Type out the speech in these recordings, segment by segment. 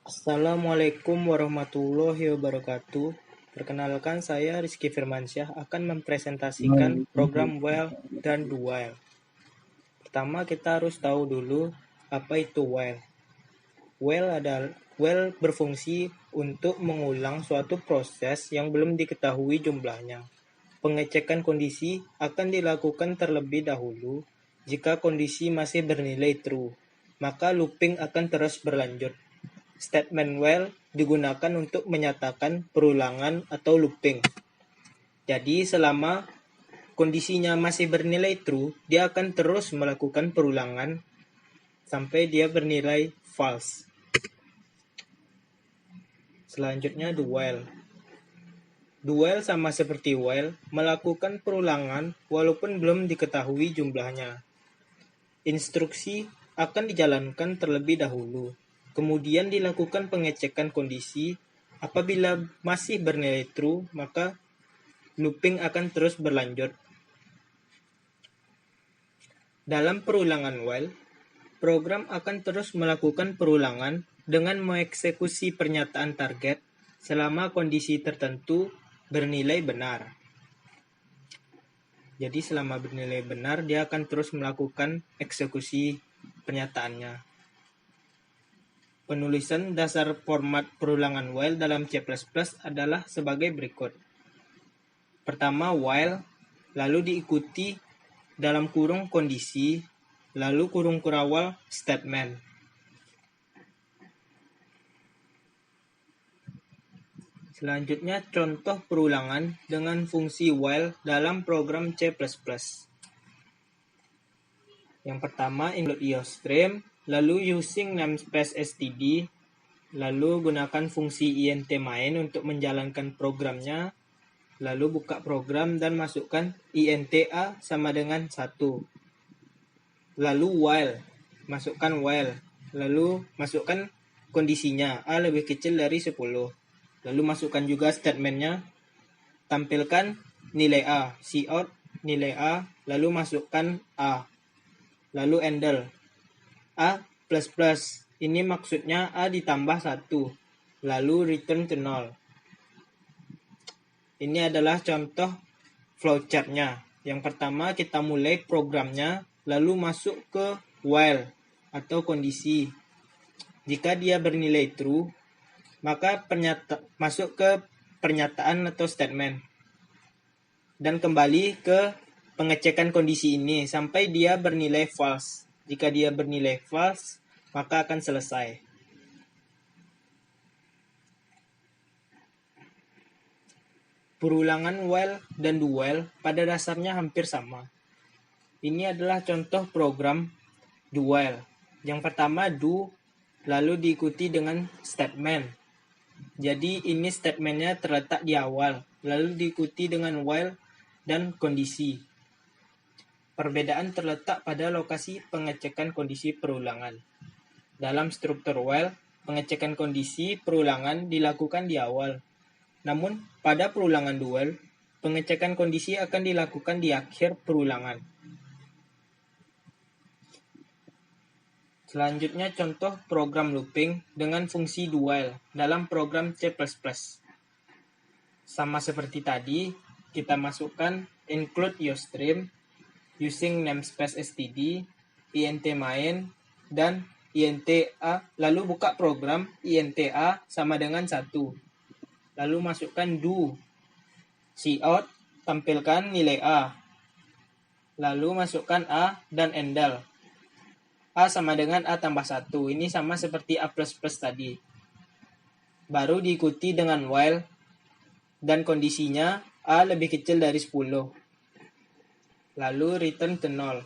Assalamualaikum warahmatullahi wabarakatuh. Perkenalkan, saya Rizky Firmansyah akan mempresentasikan program while dan do while. Pertama, kita harus tahu dulu apa itu while. While berfungsi untuk mengulang suatu proses yang belum diketahui jumlahnya. Pengecekan kondisi akan dilakukan terlebih dahulu. Jika kondisi masih bernilai true, maka looping akan terus berlanjut. Statement while digunakan untuk menyatakan perulangan atau looping. Jadi selama kondisinya masih bernilai true, dia akan terus melakukan perulangan sampai dia bernilai false. Selanjutnya do while. Do while sama seperti while, melakukan perulangan walaupun belum diketahui jumlahnya. Instruksi akan dijalankan terlebih dahulu. Kemudian dilakukan pengecekan kondisi. Apabila masih bernilai true, maka looping akan terus berlanjut. Dalam perulangan while, program akan terus melakukan perulangan dengan mengeksekusi pernyataan target selama kondisi tertentu bernilai benar. Jadi selama bernilai benar, dia akan terus melakukan eksekusi pernyataannya. Penulisan dasar format perulangan while dalam C++ adalah sebagai berikut. Pertama while, lalu diikuti dalam kurung kondisi, lalu kurung kurawal statement. Selanjutnya contoh perulangan dengan fungsi while dalam program C++. Yang pertama include iostream, lalu using namespace std, lalu gunakan fungsi int main untuk menjalankan programnya, lalu buka program dan masukkan int a sama dengan 1. Lalu while, masukkan while, lalu masukkan kondisinya a lebih kecil dari 10. Lalu masukkan juga statementnya, tampilkan nilai a, cout nilai a, lalu masukkan a. Lalu endel a++, ini maksudnya a ditambah 1, lalu return to 0. Ini adalah contoh flowchart-nya. Yang pertama kita mulai programnya, lalu masuk ke while atau kondisi. Jika dia bernilai true, maka masuk ke pernyataan atau statement. Dan kembali ke pengecekan kondisi ini sampai dia bernilai false. Jika dia bernilai false, maka akan selesai. Perulangan while dan do while pada dasarnya hampir sama. Ini adalah contoh program do while. Yang pertama do, lalu diikuti dengan statement. Jadi ini statementnya terletak di awal, lalu diikuti dengan while dan kondisi. Perbedaan terletak pada lokasi pengecekan kondisi perulangan. Dalam struktur while, pengecekan kondisi perulangan dilakukan di awal. Namun, pada perulangan do while, pengecekan kondisi akan dilakukan di akhir perulangan. Selanjutnya contoh program looping dengan fungsi do while dalam program C++. Sama seperti tadi, kita masukkan include iostream, using namespace std, int main, dan int a, lalu buka program int a sama dengan 1. Lalu masukkan do, cout, tampilkan nilai a. Lalu masukkan a dan endel. A sama dengan A tambah 1. Ini sama seperti A++ tadi. Baru diikuti dengan while dan kondisinya A lebih kecil dari 10. Lalu return to 0.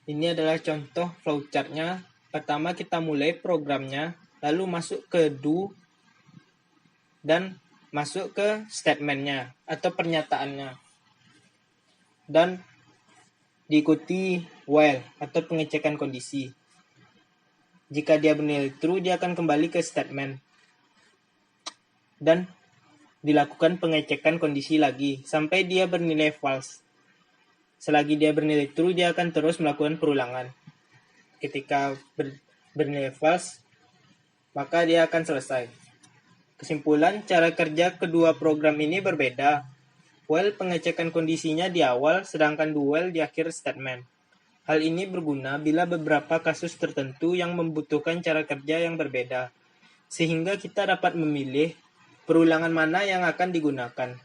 Ini adalah contoh flowchart-nya. Pertama kita mulai programnya, lalu masuk ke do dan masuk ke statement-nya atau pernyataannya. Dan diikuti while atau pengecekan kondisi. Jika dia bernilai true, dia akan kembali ke statement. Dan dilakukan pengecekan kondisi lagi sampai dia bernilai false. Selagi dia bernilai true, dia akan terus melakukan perulangan. Ketika bernilai false, maka dia akan selesai. Kesimpulan, cara kerja kedua program ini berbeda. While pengecekan kondisinya di awal, sedangkan do while di akhir statement. Hal ini berguna bila beberapa kasus tertentu yang membutuhkan cara kerja yang berbeda, sehingga kita dapat memilih perulangan mana yang akan digunakan.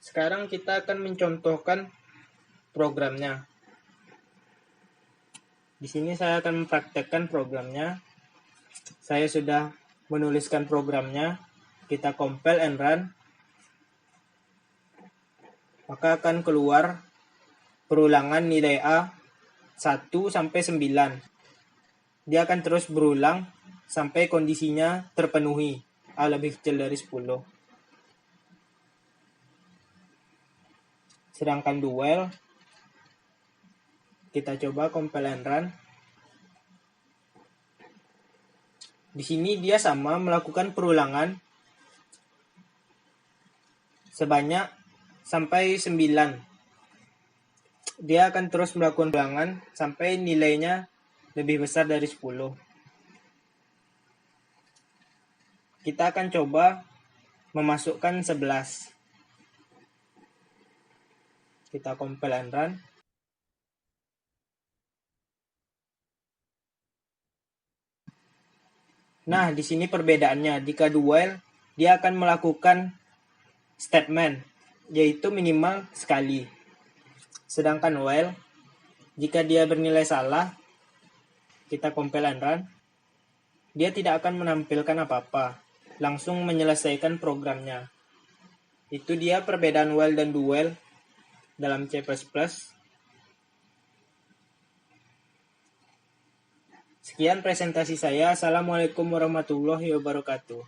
Sekarang kita akan mencontohkan programnya. Di sini saya akan mempraktekkan programnya. Saya sudah menuliskan programnya. Kita compile and run. Maka akan keluar perulangan nilai A 1 sampai 9. Dia akan terus berulang sampai kondisinya terpenuhi, A lebih kecil dari 10. Sedangkan do while, kita coba compile and run. Di sini dia sama melakukan perulangan sebanyak sampai 9. Dia akan terus melakukan perulangan sampai nilainya lebih besar dari 10. Kita akan coba memasukkan 11. Kita compile and run. Nah, di sini perbedaannya. Jika do while, dia akan melakukan statement, yaitu minimal sekali. Sedangkan while, jika dia bernilai salah, kita compile and run, dia tidak akan menampilkan apa-apa, langsung menyelesaikan programnya. Itu dia perbedaan while dan do while dalam C++. Sekian presentasi saya. Assalamualaikum warahmatullahi wabarakatuh.